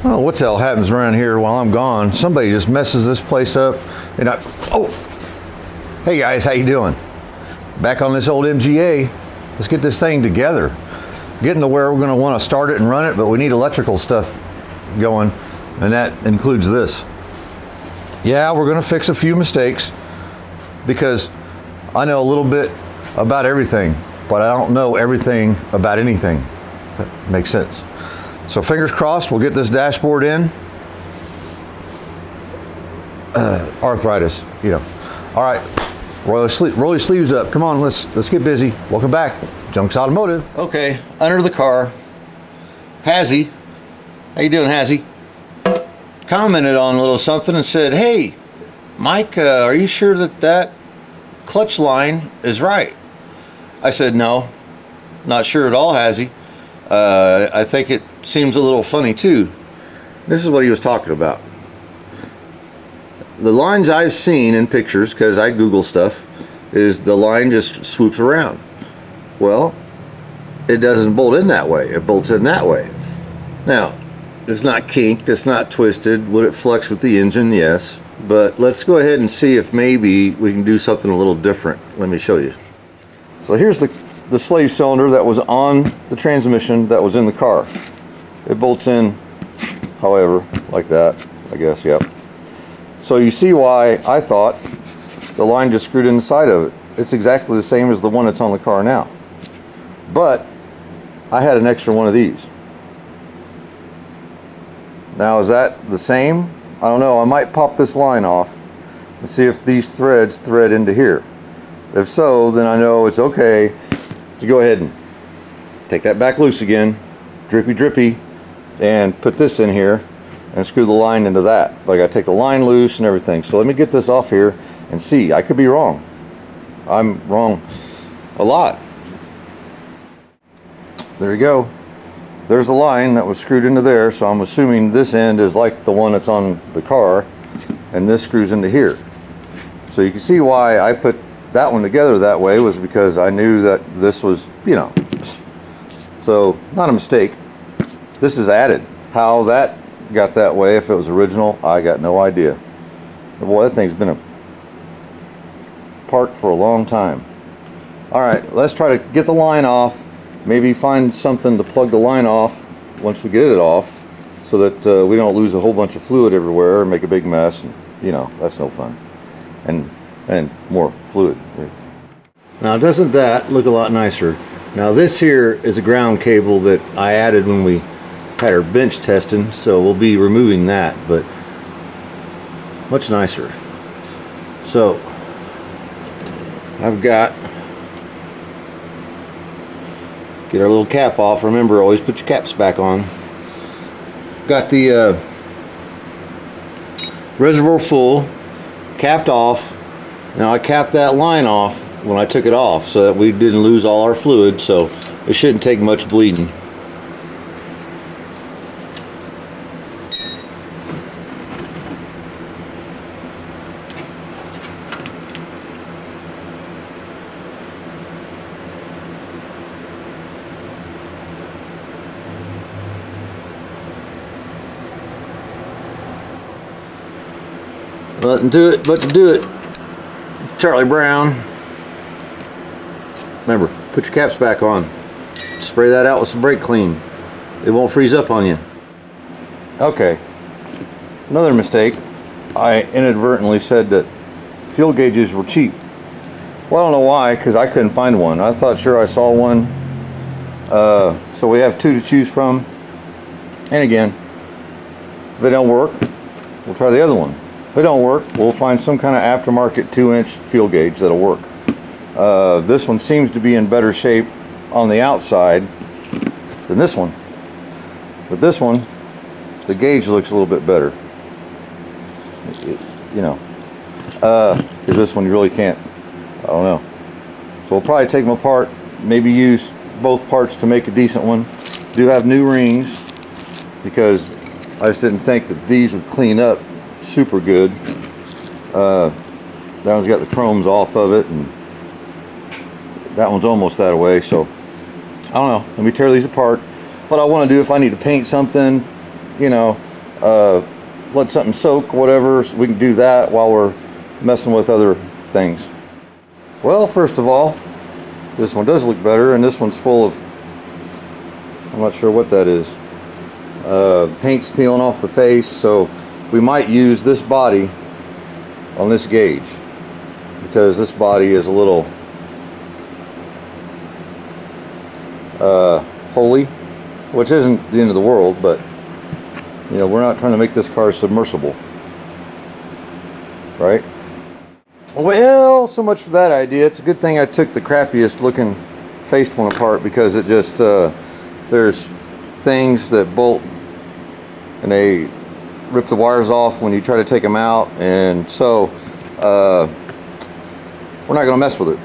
Well, what the hell happens around here while I'm gone? Somebody just messes this place up, and oh, hey guys, how you doing? Back on this old MGA. Let's get this thing together. Getting to where we're going to want to start it and run it, but we need electrical stuff going, and that includes this. Yeah, we're going to fix a few mistakes because I know a little bit about everything, but I don't know everything about anything. That makes sense. So fingers crossed, we'll get this dashboard in. Arthritis, you know. All right, roll your sleeves up. Come on, let's get busy. Welcome back, Junks Automotive. Okay, under the car, Hazzy. How you doing, Hazzy? Commented on a little something and said, "Hey, Mike, are you sure that clutch line is right?" I said, "No, not sure at all, Hazzy. I think it seems a little funny too." This is what he was talking about. The lines I've seen in pictures, because I Google stuff, is the line just swoops around. Well, it doesn't bolt in that way. It bolts in that way. Now, it's not kinked, it's not twisted. Would it flex with the engine? Yes. But let's go ahead and see if maybe we can do something a little different. Let me show you. So here's the slave cylinder that was on the transmission that was in the car. It bolts in, however, like that, I guess, yep. So you see why I thought the line just screwed in the side of it. It's exactly the same as the one that's on the car now. But I had an extra one of these. Now, is that the same? I don't know. I might pop this line off and see if these threads thread into here. If so, then I know it's okay to go ahead and take that back loose again, drippy drippy, and put this in here and screw the line into that. But I gotta take the line loose and everything. So let me get this off here and see. I could be wrong. I'm wrong a lot. There you go. There's a line that was screwed into there, so I'm assuming this end is like the one that's on the car, and this screws into here. So you can see why I put that one together that way, was because I knew that this was, you know, so not a mistake. This is added. How that got that way, if it was original, I got no idea. But boy, that thing's been parked for a long time. All right, let's try to get the line off. Maybe find something to plug the line off once we get it off, so that we don't lose a whole bunch of fluid everywhere and make a big mess. And, you know, that's no fun. And more fluid. Now, doesn't that look a lot nicer? Now, this here is a ground cable that I added when we had our bench testing, so we'll be removing that, but much nicer. So I've got, get our little cap off. Remember, always put your caps back on. Got the reservoir full, capped off. Now I capped that line off when I took it off so that we didn't lose all our fluid, so it shouldn't take much bleeding. Nothing to it but to do it. Charlie Brown. Remember, put your caps back on. Spray that out with some brake clean. It won't freeze up on you. Okay, another mistake. I inadvertently said that fuel gauges were cheap. Well, I don't know why, because I couldn't find one. I thought sure I saw one. So we have two to choose from. And again, if they don't work, we'll try the other one. If it don't work, we'll find some kind of aftermarket 2-inch fuel gauge that'll work. This one seems to be in better shape on the outside than this one. But this one, the gauge looks a little bit better. You know, because this one you really can't, I don't know. So we'll probably take them apart, maybe use both parts to make a decent one. Do have new rings, because I just didn't think that these would clean up super good. That one's got the chromes off of it, and that one's almost that away. So I don't know, let me tear these apart. What I want to do, if I need to paint something, you know, let something soak, whatever, so we can do that while we're messing with other things. Well, first of all, this one does look better, and this one's full of, I'm not sure what that is. Paint's peeling off the face, so we might use this body on this gauge, because this body is a little holy, which isn't the end of the world, but you know, we're not trying to make this car submersible, right? Well, so much for that idea. It's a good thing I took the crappiest looking faced one apart, because it just there's things that bolt and they rip the wires off when you try to take them out, and so we're not going to mess with it.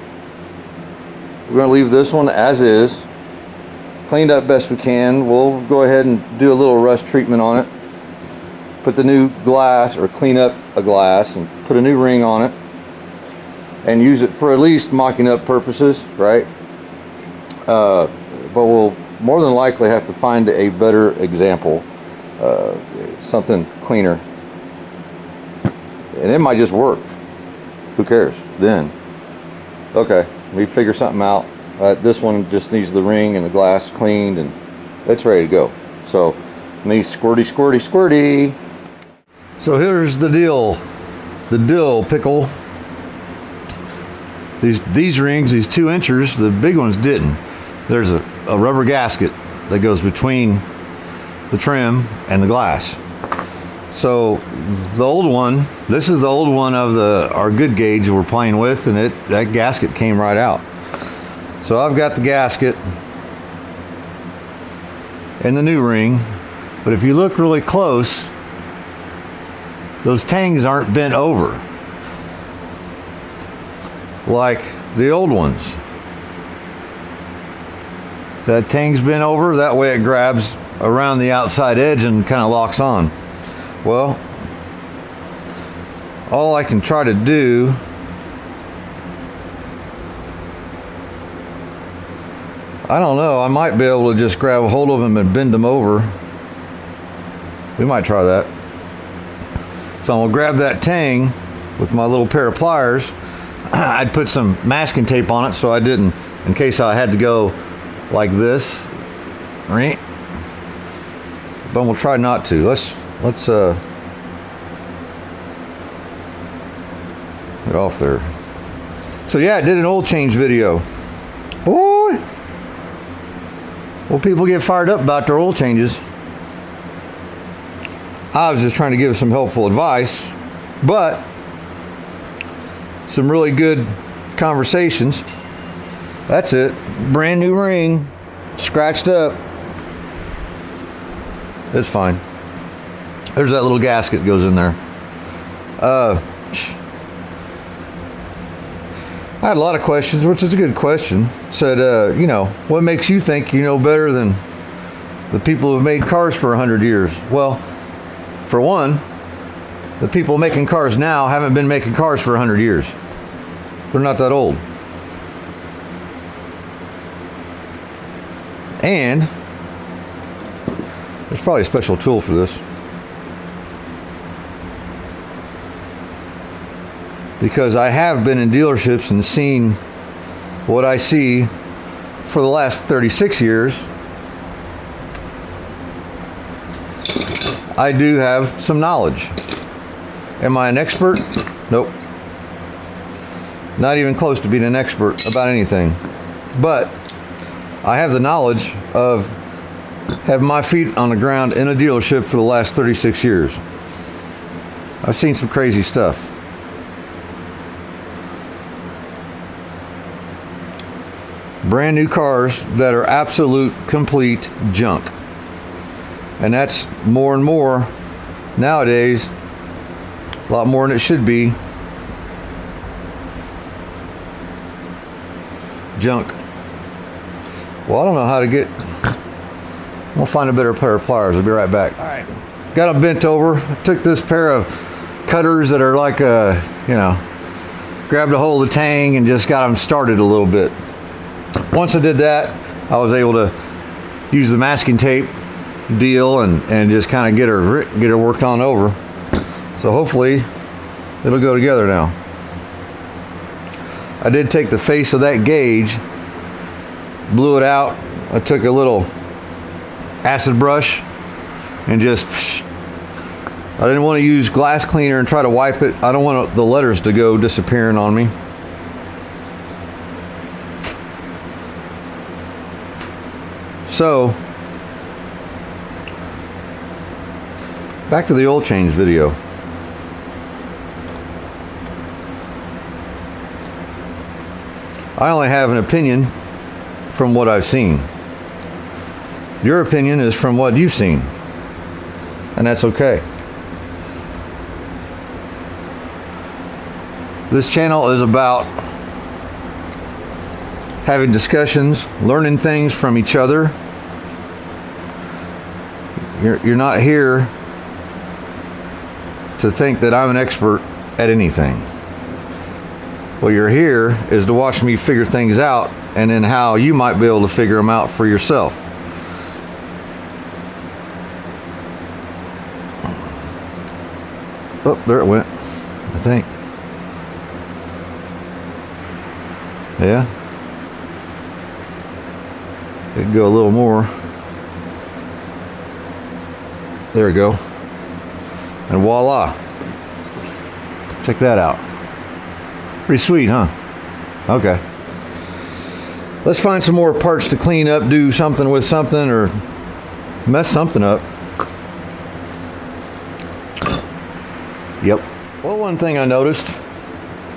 We're going to leave this one as is, cleaned up best we can. We'll go ahead and do a little rust treatment on it, put the new glass, or clean up a glass and put a new ring on it, and use it for at least mocking up purposes, right? But we'll more than likely have to find a better example, something cleaner, and it might just work. Who cares then? Okay, we figure something out. This one just needs the ring and the glass cleaned, and it's ready to go. So me squirty squirty squirty. So here's the deal, the dill pickle. These rings, these 2 inchers, the big ones didn't. There's a rubber gasket that goes between the trim and the glass. So the old one, this is the old one of our good gauge we're playing with, and that gasket came right out. So I've got the gasket and the new ring, but if you look really close, those tangs aren't bent over like the old ones. That tang's bent over, that way it grabs around the outside edge and kind of locks on. Well, all I can try to do I don't know, I might be able to just grab a hold of them and bend them over. We might try that. So I'm gonna grab that tang with my little pair of pliers. I'd put some masking tape on it so I didn't, in case I had to go like this, right? But we'll try not to. Let's get off there. So yeah, I did an oil change video. Boy, well, people get fired up about their oil changes. I was just trying to give some helpful advice, but some really good conversations. That's it. Brand new ring, scratched up. It's fine. There's that little gasket that goes in there. I had a lot of questions, which is a good question. Said, you know, what makes you think you know better than the people who have made cars for 100 years? Well, for one, the people making cars now haven't been making cars for 100 years. They're not that old. And there's probably a special tool for this, because I have been in dealerships and seen what I see for the last 36 years. I do have some knowledge. Am I an expert? Nope. Not even close to being an expert about anything. But I have the knowledge of having my feet on the ground in a dealership for the last 36 years. I've seen some crazy stuff. Brand new cars that are absolute complete junk. And that's more and more nowadays, a lot more than it should be. Junk. Well, I don't know how to get, we'll find a better pair of pliers. I'll be right back. All right. Got them bent over. I took this pair of cutters that are like grabbed a hold of the tang and just got them started a little bit. Once I did that, I was able to use the masking tape deal and just kind of get her worked on over. So hopefully it'll go together now. I did take the face of that gauge, blew it out. I took a little acid brush and just, I didn't want to use glass cleaner and try to wipe it. I don't want the letters to go disappearing on me. So, back to the oil change video. I only have an opinion from what I've seen. Your opinion is from what you've seen, and that's okay. This channel is about having discussions, learning things from each other. You're not here to think that I'm an expert at anything. What you're here is to watch me figure things out, and then how you might be able to figure them out for yourself. Oh, there it went, I think. Yeah. It could go a little more. There we go. And voila. Check that out. Pretty sweet, huh? Okay. Let's find some more parts to clean up, do something with something, or mess something up. Yep. Well, one thing I noticed,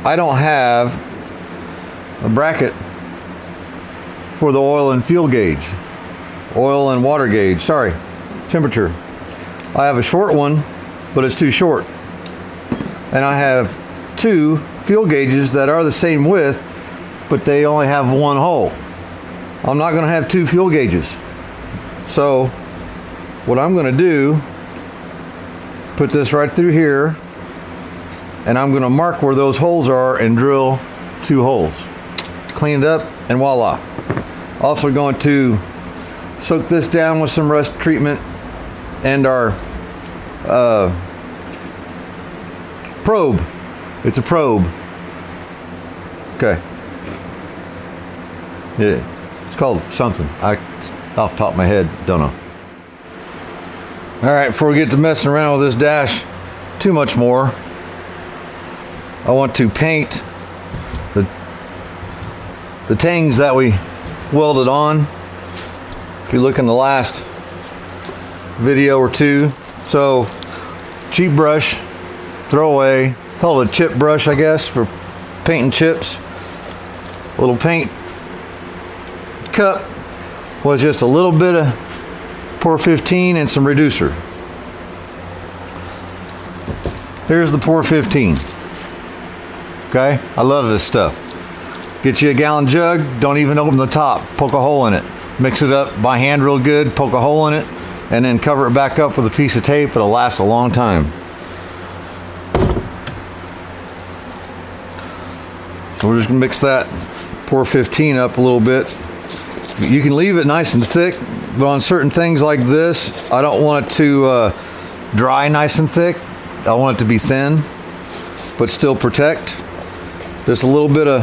I don't have a bracket for the oil and fuel gauge. Oil and water gauge, sorry, temperature. I have a short one, but it's too short. And I have two fuel gauges that are the same width, but they only have one hole. I'm not gonna have two fuel gauges. So what I'm gonna do, put this right through here, and I'm gonna mark where those holes are and drill two holes. Clean it up, and voila. Also going to soak this down with some rust treatment and our probe. It's a probe. Okay. Yeah, it's called something. Off the top of my head, don't know. All right, before we get to messing around with this dash too much more, I want to paint the tangs that we welded on. If you look in the last video or two. So, cheap brush, throw away, call it a chip brush, I guess, for painting chips. A little paint cup was just a little bit of Pour 15 and some reducer. Here's the Pour 15. Okay, I love this stuff. Get you a gallon jug, don't even open the top, poke a hole in it. Mix it up by hand real good, poke a hole in it, and then cover it back up with a piece of tape. It'll last a long time. So we're just gonna mix that Pour 15 up a little bit. You can leave it nice and thick, but on certain things like this, I don't want it to dry nice and thick. I want it to be thin, but still protect. Just a little bit of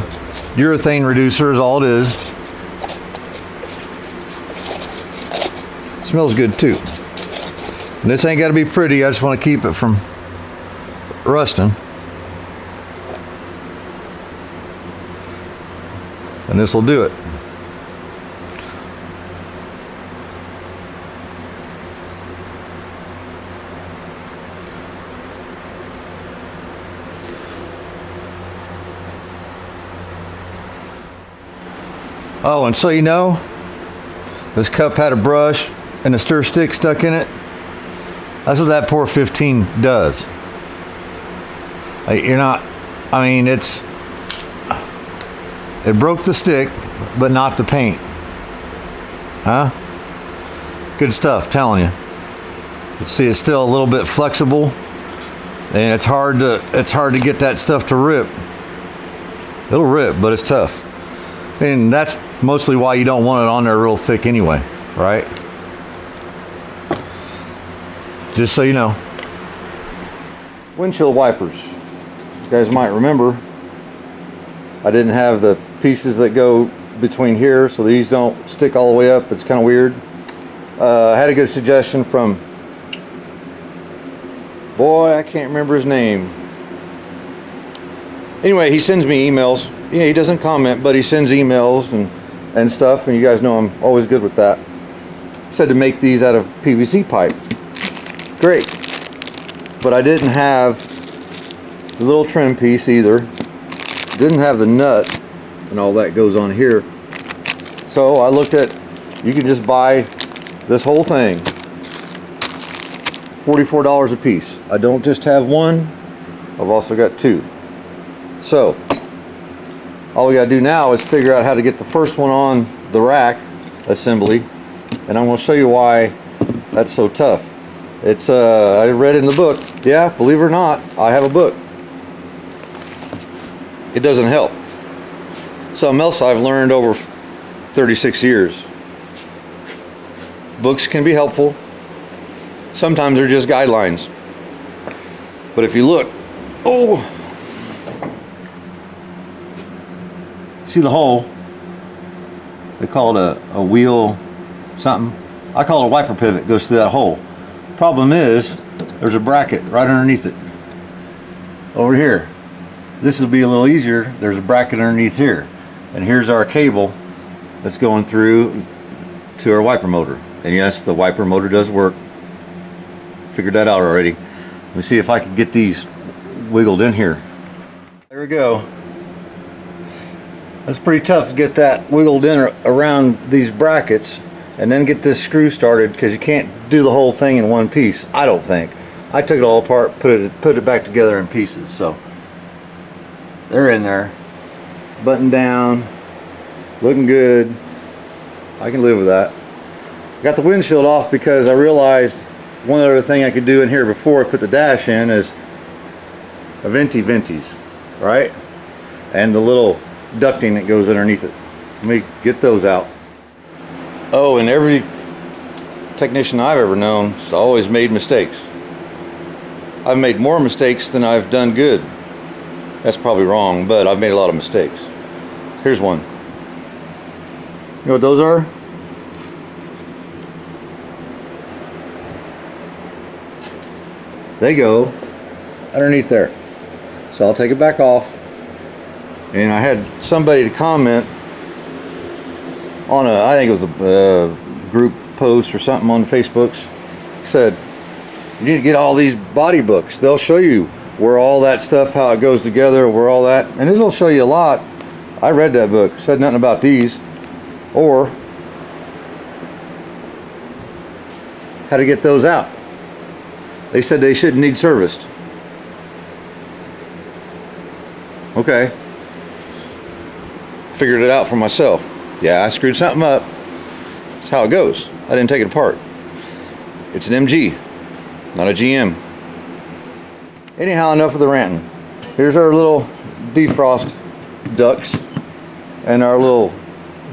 urethane reducer is all it is. Smells good too. And this ain't got to be pretty. I just want to keep it from rusting. And this will do it. Oh, and so you know, this cup had a brush and a stir stick stuck in it. That's what that Pour 15 does. You're not, I mean, it broke the stick, but not the paint. Huh? Good stuff, telling you. You see, it's still a little bit flexible, and it's hard to get that stuff to rip. It'll rip, but it's tough. And that's mostly why you don't want it on there real thick anyway, right? Just so you know. Windshield wipers. You guys might remember I didn't have the pieces that go between here, so these don't stick all the way up. It's kind of weird. I had a good suggestion from, boy, I can't remember his name. Anyway, he sends me emails. Yeah, he doesn't comment, but he sends emails and stuff, and you guys know I'm always good with that. He said to make these out of PVC pipe. Great. But I didn't have the little trim piece either. Didn't have the nut and all that goes on here. So I looked at, you can just buy this whole thing, $44 a piece. I don't just have one, I've also got two. So all we gotta do now is figure out how to get the first one on the rack assembly, and I'm gonna show you why that's so tough. It's I read in the book. Yeah, believe it or not, I have a book. It doesn't help. Something else I've learned over 36 years. Books can be helpful. Sometimes they're just guidelines. But if you look, oh, see the hole? They call it a wheel something. I call it a wiper pivot, goes through that hole. Problem is, there's a bracket right underneath it. Over here. This will be a little easier. There's a bracket underneath here. And here's our cable that's going through to our wiper motor. And yes, the wiper motor does work. Figured that out already. Let me see if I can get these wiggled in here. There we go. That's pretty tough to get that wiggled in around these brackets and then get this screw started, because you can't do the whole thing in one piece, I don't think. I took it all apart, put it back together in pieces. So they're in there, buttoned down, looking good. I can live with that. Got the windshield off because I realized one other thing I could do in here before I put the dash in is a venties, right? And the little ducting that goes underneath it. Let me get those out. Oh, and every technician I've ever known has always made mistakes. I've made more mistakes than I've done good. That's probably wrong, but I've made a lot of mistakes. Here's one. You know what those are? They go underneath there. So I'll take it back off. And I had somebody to comment on I think it was a group post or something on Facebook's. Said, you need to get all these body books. They'll show you where all that stuff, how it goes together, where all that, and it'll show you a lot. I read that book, said nothing about these, or how to get those out. They said they shouldn't need serviced. Okay. Figured it out for myself. Yeah, I screwed something up. That's how it goes. I didn't take it apart. It's an MG, not a GM. Anyhow, enough of the ranting. Here's our little defrost ducts and our little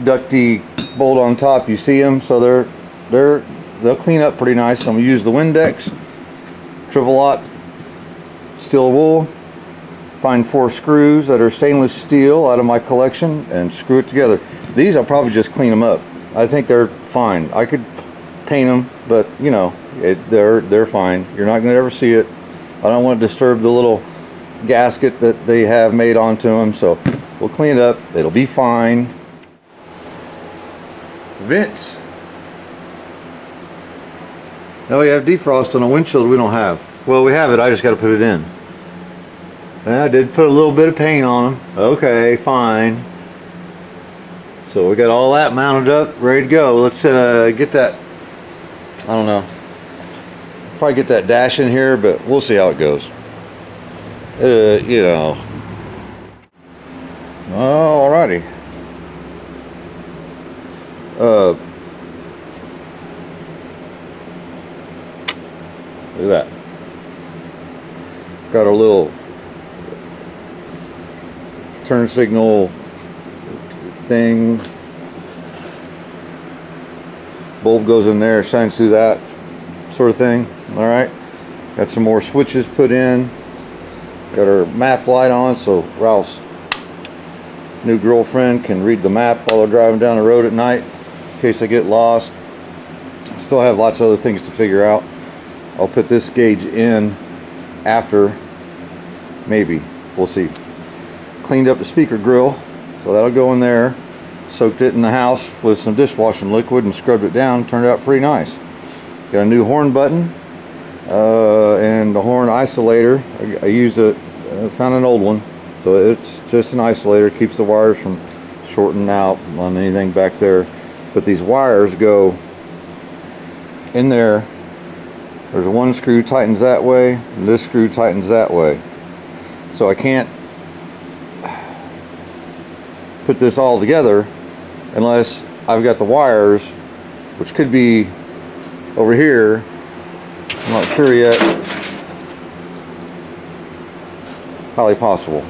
ducty bolt on top. You see them, so they'll clean up pretty nice. I'm gonna use the Windex triple aught steel wool. Find 4 screws that are stainless steel out of my collection and screw it together. These I'll probably just clean them up. I think they're fine. I could paint them, but you know, they're fine. You're not gonna ever see it. I don't want to disturb the little gasket that they have made onto them, so we'll clean it up. It'll be fine. Vents. Now we have defrost on a windshield we don't have. Well, we have it, I just got to put it in. And I did put a little bit of paint on them. Okay, fine. So we got all that mounted up, ready to go. Let's get that, I don't know, probably get that dash in here, but we'll see how it goes. You know. Alrighty. Look at that. Got our little turn signal thing. Bulb goes in there, shines through that. Sort sort of thing. All right, got some more switches put in. Got our map light on so Ralph's new girlfriend can read the map while they're driving down the road at night in case they get lost. Still have lots of other things to figure out. I'll put this gauge in after, maybe, we'll see. Cleaned up the speaker grill, so that'll go in there. Soaked it in the house with some dishwashing liquid and scrubbed it down. Turned out pretty nice. Got a new horn button and the horn isolator. I used it, found an old one, so it's just an isolator. Keeps the wires from shorting out on anything back there. But these wires go in there. There's one screw tightens that way, and this screw tightens that way. So I can't put this all together unless I've got the wires, which could be over here. I'm not sure yet. Highly possible.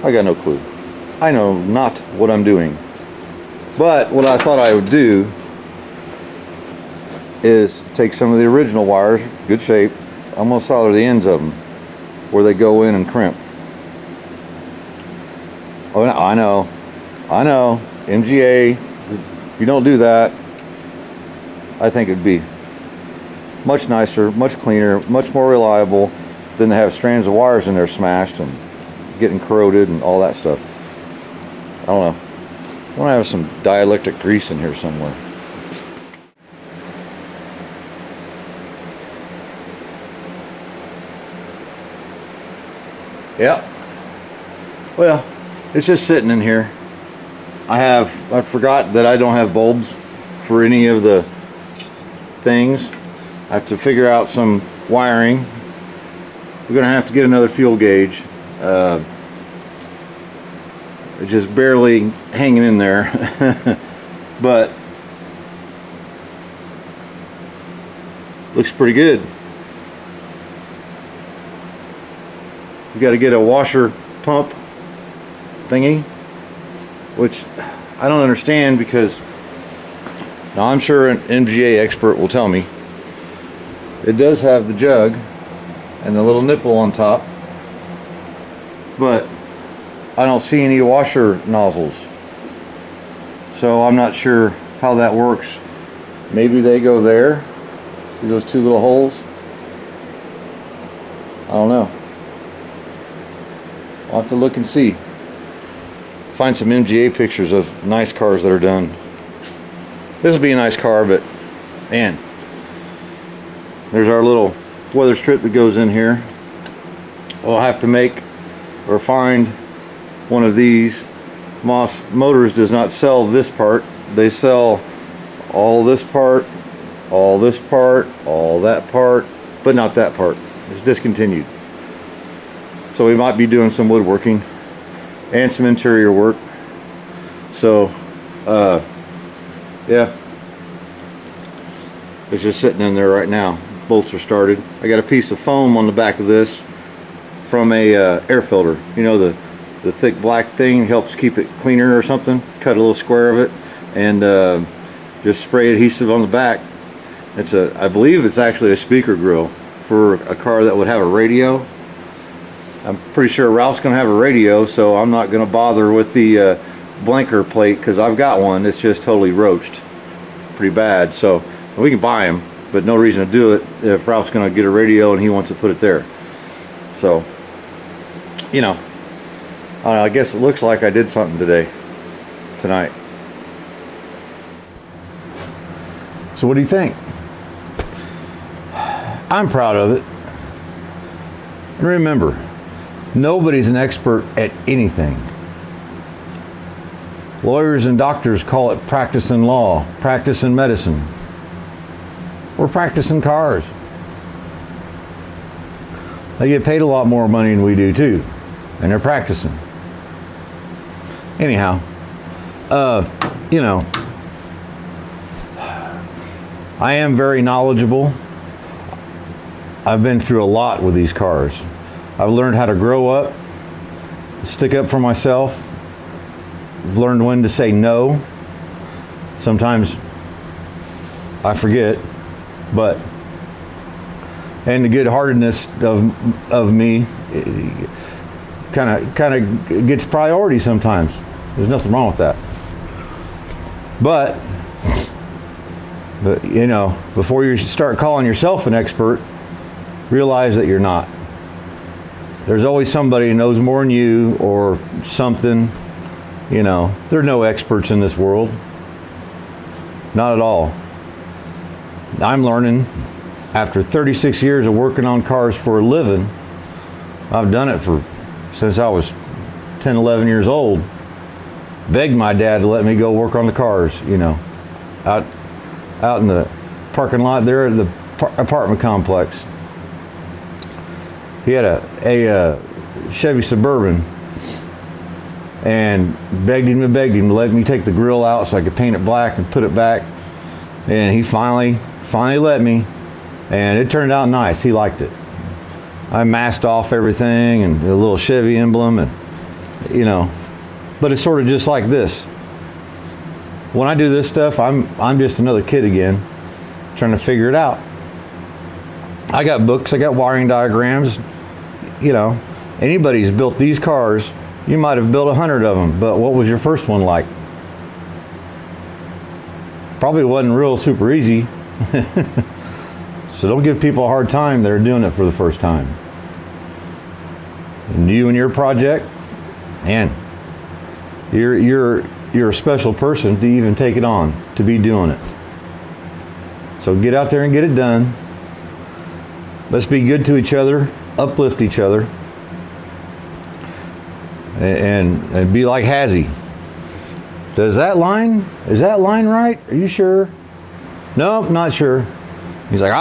I got no clue. I know not what I'm doing. But what I thought I would do is take some of the original wires, good shape. I'm gonna solder the ends of them where they go in and crimp. Oh, I know, MGA, you don't do that. I think it'd be much nicer, much cleaner, much more reliable than to have strands of wires in there smashed and getting corroded and all that stuff. I don't know. I want to have some dielectric grease in here somewhere. Yep. Well, it's just sitting in here. I forgot that I don't have bulbs for any of the things. I have to figure out some wiring. We're gonna have to get another fuel gauge. It's just barely hanging in there. But looks pretty good. You got to get a washer pump thingy, which I don't understand, because now I'm sure an MGA expert will tell me it does have the jug and the little nipple on top, but I don't see any washer nozzles, so I'm not sure how that works. Maybe they go there. See those two little holes? I don't know. I'll have to look and see. Find some MGA pictures of nice cars that are done. This will be a nice car, but man, there's our little weather strip that goes in here. I'll have to make or find one of these. Moss Motors does not sell this part. They sell all this part, all this part, all that part, but not that part. It's discontinued. So we might be doing some woodworking and some interior work. So yeah, it's just sitting in there right now. Bolts are started. I got a piece of foam on the back of this from a air filter. You know, the thick black thing helps keep it cleaner or something. Cut a little square of it and just spray adhesive on the back. It's I believe it's actually a speaker grill for a car that would have a radio. I'm pretty sure Ralph's gonna have a radio, so I'm not gonna bother with the blanker plate, because I've got one. It's just totally roached pretty bad. So we can buy them, but no reason to do it if Ralph's gonna get a radio and he wants to put it there. So, you know, I guess it looks like I did something tonight. So what do you think? I'm proud of it. And remember, nobody's an expert at anything. Lawyers and doctors call it practicing law, practicing medicine. We're practicing cars. They get paid a lot more money than we do too, and they're practicing. Anyhow, you know, I am very knowledgeable. I've been through a lot with these cars. I've learned how to grow up, stick up for myself. I've learned when to say no. Sometimes I forget, but, and the good-heartedness of me kind of gets priority sometimes. There's nothing wrong with that. But you know, before you start calling yourself an expert, realize that you're not. There's always somebody who knows more than you or something. You know, there are no experts in this world. Not at all. I'm learning after 36 years of working on cars for a living. I've done it since I was 10, 11 years old. Begged my dad to let me go work on the cars, you know, out in the parking lot there at the apartment complex. He had a Chevy Suburban, and begged him to let me take the grill out so I could paint it black and put it back. And he finally let me, and it turned out nice. He liked it. I masked off everything and a little Chevy emblem, and you know, but it's sort of just like this. When I do this stuff, I'm just another kid again, trying to figure it out. I got books, I got wiring diagrams. You know, anybody's built these cars. You might have built 100 of them, but what was your first one like? Probably wasn't real super easy. So don't give people a hard time that are doing it for the first time. And you and your project, man, you're a special person to even take it on, to be doing it. So get out there and get it done. Let's be good to each other, uplift each other, and be like Hazzy. Is that line right? Are you sure? Nope, not sure. He's like,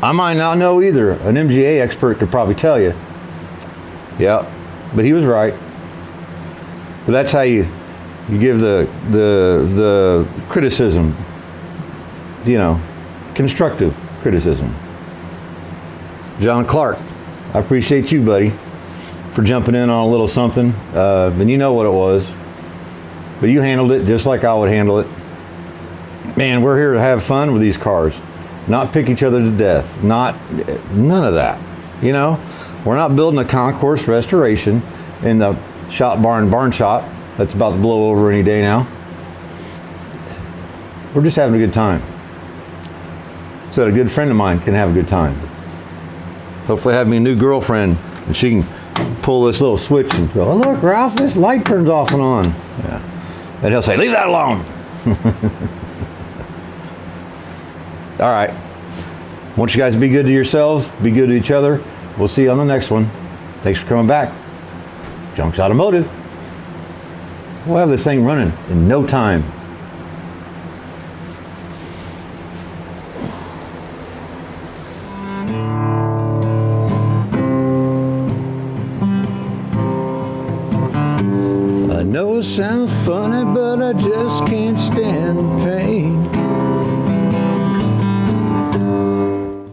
I might not know either. An MGA expert could probably tell you. Yeah, but he was right. But that's how you give the criticism, you know, constructive criticism. John Clark, I appreciate you, buddy, for jumping in on a little something. And you know what it was. But you handled it just like I would handle it. Man, we're here to have fun with these cars, not pick each other to death, none of that. You know, we're not building a concourse restoration in the barn shop that's about to blow over any day now. We're just having a good time, so that a good friend of mine can have a good time. Hopefully, I have me a new girlfriend, and she can pull this little switch and go, "Oh, look, Ralph, this light turns off and on." Yeah. And he'll say, "Leave that alone." All right. I want you guys to be good to yourselves, be good to each other. We'll see you on the next one. Thanks for coming back. Junks Automotive. We'll have this thing running in no time. I know it sounds funny, but I just can't stand pain.